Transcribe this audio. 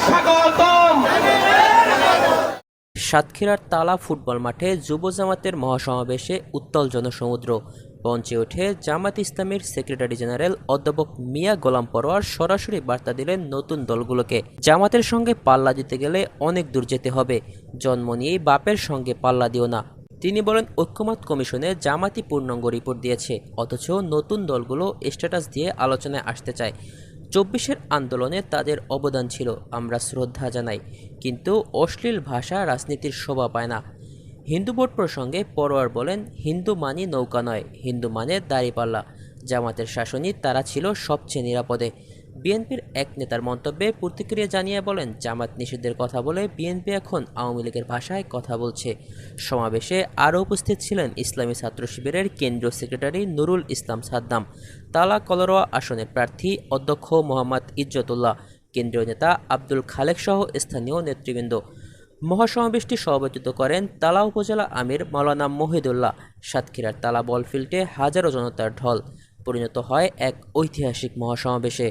স্বাগতম। সাতক্ষীরার তালা ফুটবল মাঠে যুব জামাতের মহাসমাবেশে উত্তাল জনসমুদ্র। মঞ্চে ওঠে জামাত ইসলামীর সেক্রেটারি জেনারেল অধ্যাপক মিয়া গোলাম পরোয়ার সরাসরি বার্তা দিলেন নতুন দলগুলোকে, জামাতের সঙ্গে পাল্লা দিতে গেলে অনেক দূর যেতে হবে, জন্ম নিয়েই বাপের সঙ্গে পাল্লা দিও না। তিনি বলেন, ঐক্যমত কমিশনে জামাতি পূর্ণাঙ্গ রিপোর্ট দিয়েছে, অথচ নতুন দলগুলো স্ট্যাটাস দিয়ে আলোচনায় আসতে চায়। ২৪-এর আন্দোলনে তাদের অবদান ছিল, আমরা শ্রদ্ধা জানাই, কিন্তু অশ্লীল ভাষা রাজনীতির শোভা পায় না। হিন্দু ভোট প্রসঙ্গে পরোয়ার বলেন, হিন্দু মানি নৌকা নয়, হিন্দু মানে দাঁড়িপাল্লা। জামাতের শাসনই তারা ছিল সবচেয়ে নিরাপদে। বিএনপির এক নেতার মন্তব্যে প্রতিক্রিয়া জানিয়ে বলেন, জামাত নিষিদ্ধের কথা বলে বিএনপি এখন আওয়ামী লীগের ভাষায় কথা বলছে। সমাবেশে আরও উপস্থিত ছিলেন ইসলামী ছাত্র শিবিরের কেন্দ্রীয় সেক্রেটারি নুরুল ইসলাম সাদ্দাম, তালা কলরোয়া আসনের প্রার্থী অধ্যক্ষ মোহাম্মদ ইজ্জতুল্লাহ, কেন্দ্রীয় নেতা আব্দুল খালেক সহ স্থানীয় নেতৃবৃন্দ। মহাসমাবেশটি সভাপতিত্ব করেন তালা উপজেলা আমির মাওলানা মহিদুল্লাহ। সাতক্ষীরার তালা বলফিল্ডে হাজারো জনতার ঢল পরিণত হয় এক ঐতিহাসিক মহাসমাবেশে।